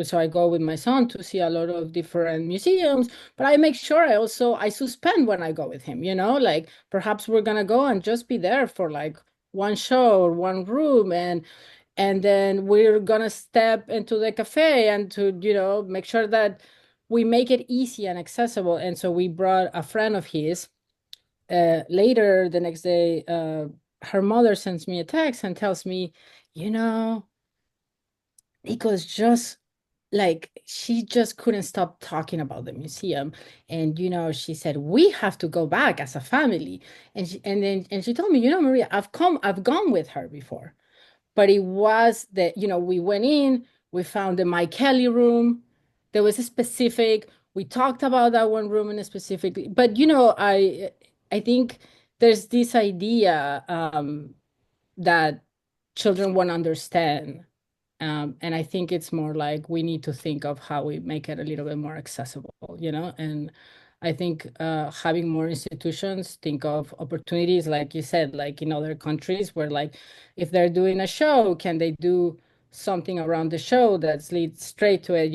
so I go with my son to see a lot of different museums, but I make sure I suspend when I go with him, like perhaps we're gonna go and just be there for like one show or one room, and then we're gonna step into the cafe and to make sure that we make it easy and accessible. And so we brought a friend of his. Later the next day, her mother sends me a text and tells me, you know Nico's just like, she just couldn't stop talking about the museum. And she said, we have to go back as a family. And she told me, Maria, I've gone with her before. But it was that, we went in, we found the Mike Kelly room. There was a specific, we talked about that one room in a specific, but I think there's this idea that children won't understand. And I think it's more like we need to think of how we make it a little bit more accessible, and I think having more institutions think of opportunities, like you said, like in other countries where like if they're doing a show, can they do something around the show that leads straight to it,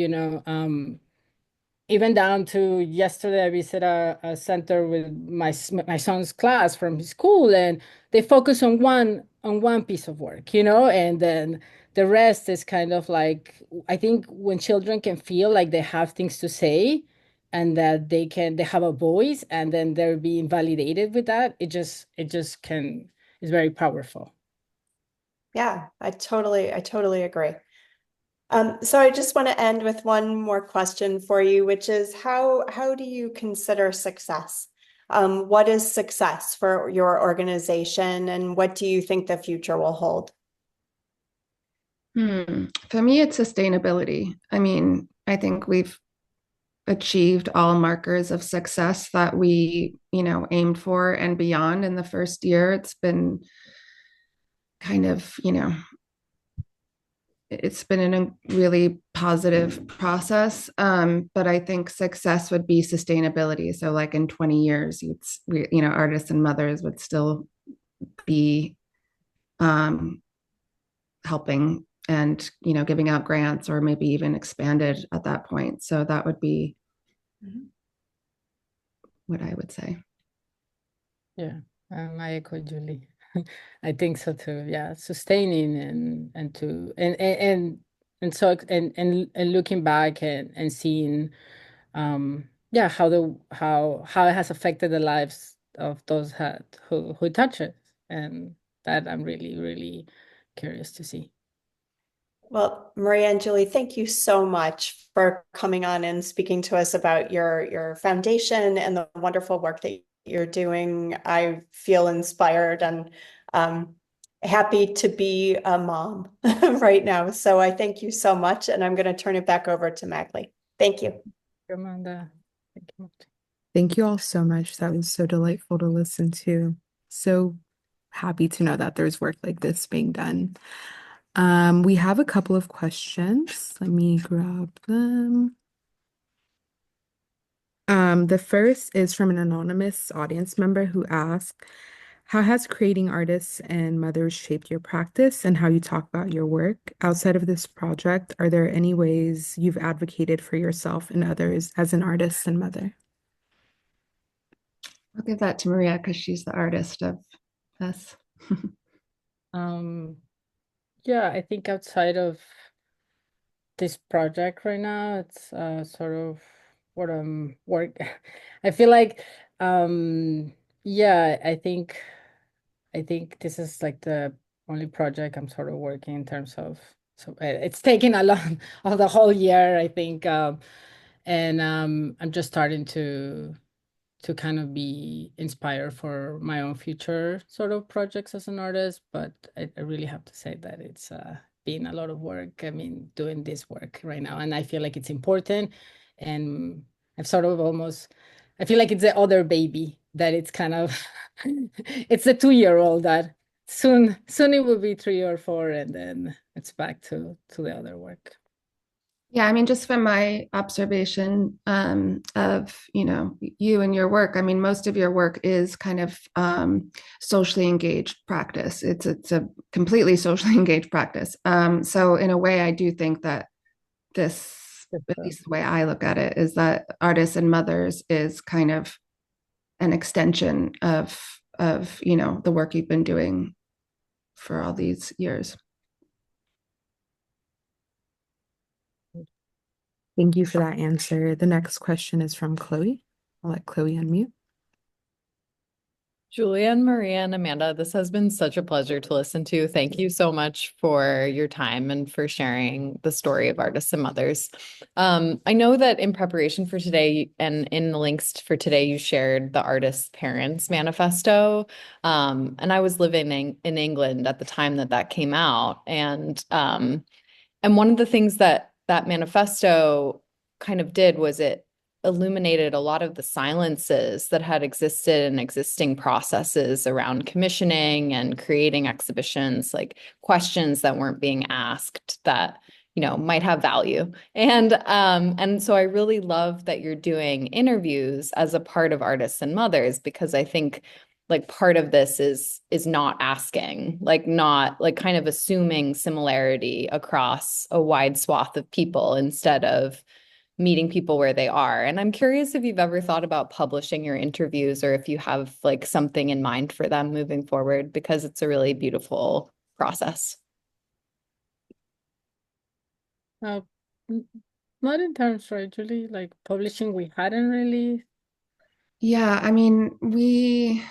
even down to yesterday, I visited a center with my son's class from his school, and they focus on one piece of work, and then the rest is kind of like, I think when children can feel like they have things to say and that they have a voice, and then they're being validated with that, it just can is very powerful. Yeah, I totally agree. So I just want to end with one more question for you, which is how do you consider success? What is success for your organization, and what do you think the future will hold? For me, it's sustainability. I mean, I think we've achieved all markers of success that we, aimed for and beyond in the first year. It's been kind of, it's been a really positive process. But I think success would be sustainability. So like in 20 years, artists and mothers would still be helping and, giving out grants or maybe even expanded at that point. So that would be what I would say. Yeah, I echo Julie. I think so too. Yeah, sustaining and to and so and looking back and seeing yeah how it has affected the lives of those who touch it, and that I'm really curious to see. Well, Maria and Julie, thank you so much for coming on and speaking to us about your foundation and the wonderful work that you're doing. I feel inspired and happy to be a mom right now. So I thank you so much, and I'm going to turn it back over to Magley. Thank you. Amanda, thank you much. Thank you all so much. That was so delightful to listen to. So happy to know that there's work like this being done. We have a couple of questions. Let me grab them. The first is from an anonymous audience member who asked, how has creating artists and mothers shaped your practice and how you talk about your work? Outside of this project, are there any ways you've advocated for yourself and others as an artist and mother? I'll give that to Maria because she's the artist of this. Yeah, I think outside of this project right now, it's sort of what I'm work. I feel like, yeah, I think this is like the only project I'm sort of working in terms of. So it's taken a lot of the whole year, I think, and I'm just starting to kind of be inspired for my own future sort of projects as an artist. But I really have to say that it's been a lot of work. I mean, doing this work right now, and I feel like it's important. And I've sort of almost, I feel like it's the other baby that it's kind of, it's a 2-year-old that soon it will be 3 or 4, and then it's back to the other work. Yeah, I mean, just from my observation of, you and your work, I mean, most of your work is kind of socially engaged practice. It's a completely socially engaged practice. So in a way, I do think that this, at least the way I look at it, is that artists and mothers is kind of an extension of the work you've been doing for all these years. Thank you for that answer. The next question is from Chloe. I'll let Chloe unmute. Julia and Maria and Amanda, this has been such a pleasure to listen to. Thank you so much for your time and for sharing the story of artists and mothers. I know that in preparation for today and in the links for today, you shared the Artist's Parents Manifesto. And I was living in England at the time that came out. And one of the things that manifesto kind of did was it illuminated a lot of the silences that had existed in existing processes around commissioning and creating exhibitions, like questions that weren't being asked that might have value. And so I really love that you're doing interviews as a part of Artists and Mothers, because I think like part of this is not asking, like not like kind of assuming similarity across a wide swath of people instead of meeting people where they are. And I'm curious if you've ever thought about publishing your interviews or if you have like something in mind for them moving forward, because it's a really beautiful process. Not in terms, right, Julie? Like publishing, we hadn't really. Yeah, I mean, we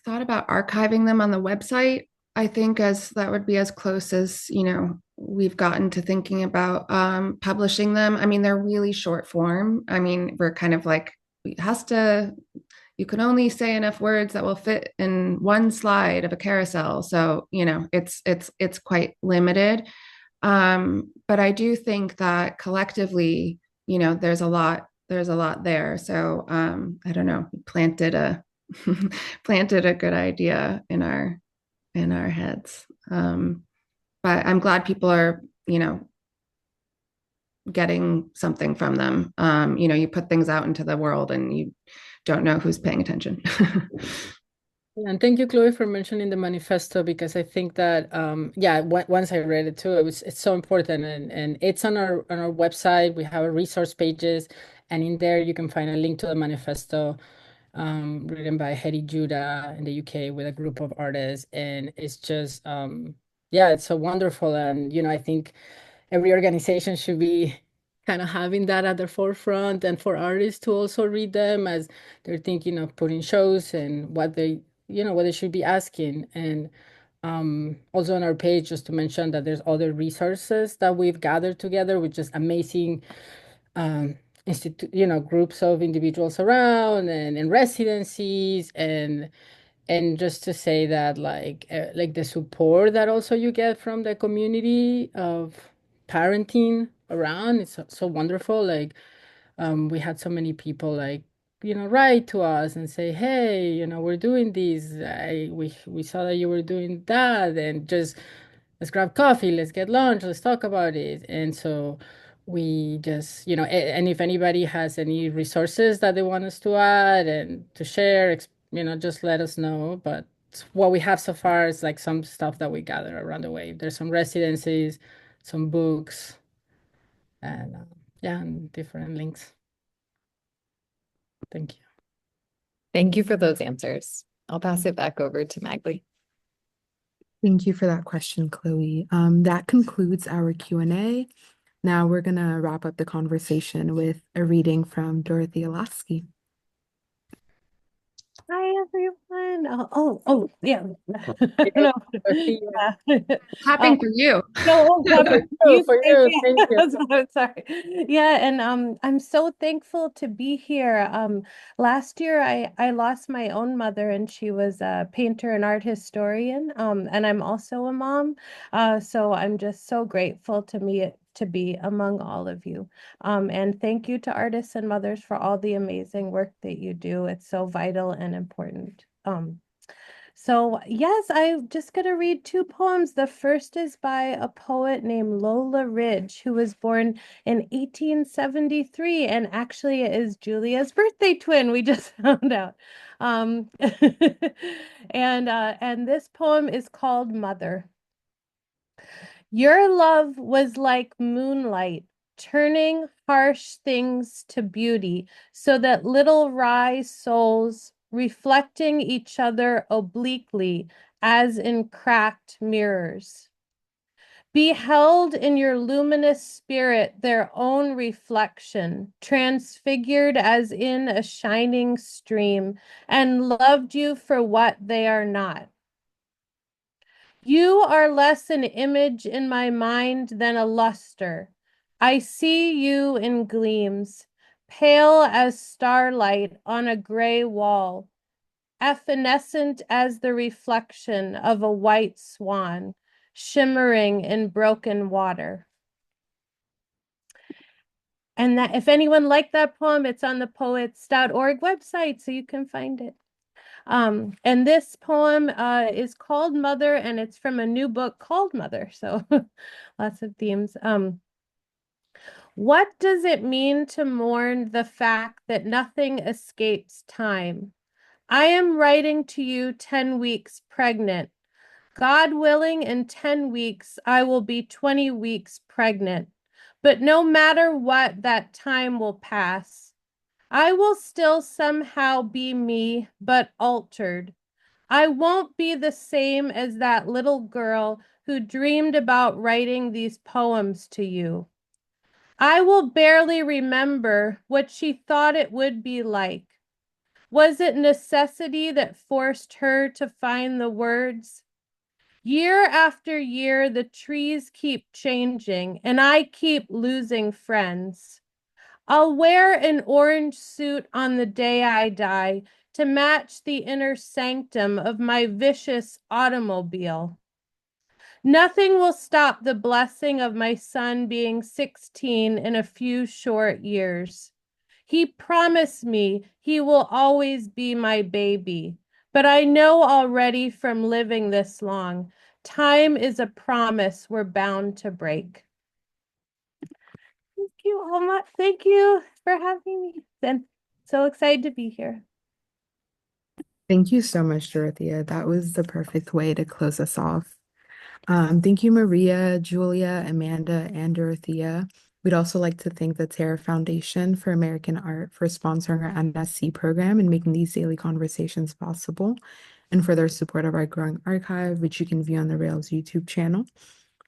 thought about archiving them on the website. I think as that would be as close as, we've gotten to thinking about publishing them. I mean, they're really short form. I mean, we're kind of like, you can only say enough words that will fit in one slide of a carousel. So, it's quite limited. But I do think that collectively, there's a lot there's a lot there. So I don't know, planted a planted a good idea in our heads. But I'm glad people are, getting something from them. You put things out into the world and you don't know who's paying attention. And thank you, Chloe, for mentioning the manifesto, because I think that once I read it too, it's so important, and it's on our website. We have our resource pages, and in there you can find a link to the manifesto, written by Hetty Judah in the UK with a group of artists, and it's just it's so wonderful. And I think every organization should be kind of having that at the forefront, and for artists to also read them as they're thinking of putting shows and what they should be asking. And also on our page, just to mention that there's other resources that we've gathered together with just amazing groups of individuals around, and residencies, and just to say that like the support that also you get from the community of parenting around, it's so wonderful. Like we had so many people write to us and say, hey, we're doing this. We saw that you were doing that, and just let's grab coffee, let's get lunch, let's talk about it. And so we just, and if anybody has any resources that they want us to add and to share, just let us know. But what we have so far is like some stuff that we gather around the way. There's some residencies, some books, and and different links. Thank you. Thank you for those answers. I'll pass it back over to Magli. Thank you for that question, Chloe. That concludes our Q&A. Now we're going to wrap up the conversation with a reading from Dorothea Lasky. Hi, everyone. Yeah. No. Clapping for you. No, clapping for you. Thank you. I'm sorry. Yeah, and I'm so thankful to be here. Last year I lost my own mother, and she was a painter and art historian. And I'm also a mom. So I'm just so grateful to be among all of you. And thank you to artists and mothers for all the amazing work that you do. It's so vital and important. So yes, I'm just going to read two poems. The first is by a poet named Lola Ridge, who was born in 1873 and actually is Julia's birthday twin. We just found out. And this poem is called Mother. Your love was like moonlight, turning harsh things to beauty, so that little wry souls, reflecting each other obliquely as in cracked mirrors, beheld in your luminous spirit their own reflection, transfigured as in a shining stream, and loved you for what they are not. You are less an image in my mind than a luster. I see you in gleams, pale as starlight on a gray wall, evanescent as the reflection of a white swan, shimmering in broken water. And that, if anyone liked that poem, it's on the poets.org website, so you can find it. And this poem is called Mother, and it's from a new book called Mother. So lots of themes. What does it mean to mourn the fact that nothing escapes time? I am writing to you 10 weeks pregnant. God willing, in 10 weeks, I will be 20 weeks pregnant. But no matter what, that time will pass. I will still somehow be me, but altered. I won't be the same as that little girl who dreamed about writing these poems to you. I will barely remember what she thought it would be like. Was it necessity that forced her to find the words? Year after year, the trees keep changing, and I keep losing friends. I'll wear an orange suit on the day I die to match the inner sanctum of my vicious automobile. Nothing will stop the blessing of my son being 16 in a few short years. He promised me he will always be my baby. But I know already from living this long, time is a promise we're bound to break. Thank you, Alma. Thank you for having me. I'm so excited to be here. Thank you so much, Dorothea. That was the perfect way to close us off. Thank you, Maria, Julia, Amanda, and Dorothea. We'd also like to thank the Terra Foundation for American Art for sponsoring our NSE program and making these daily conversations possible, and for their support of our growing archive, which you can view on the Rail's YouTube channel.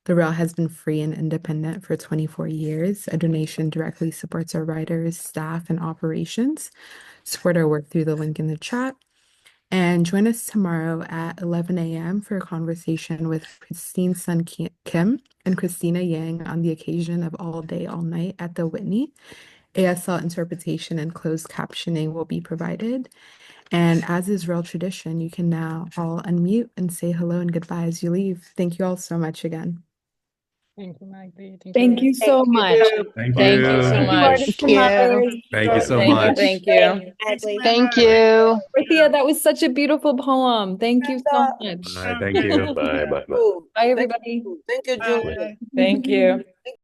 The Rail has been free and independent for 24 years. A donation directly supports our writers, staff, and operations. Support our work through the link in the chat. And join us tomorrow at 11 a.m. for a conversation with Christine Sun Kim and Christina Yang on the occasion of All Day, All Night at the Whitney. ASL interpretation and closed captioning will be provided. And as is Rail tradition, you can now all unmute and say hello and goodbye as you leave. Thank you all so much again. Thank you, Maggie. Thank you so much. Thank Thank you so you. much. Artists and mothers. Thank you so Thank you, much. thank you. Madly. Thank you. Dorothea, that was such a beautiful poem. Thank you so much. Bye. Thank you. Bye. Bye. Bye. Bye, everybody. Thank you, Julia. Thank you.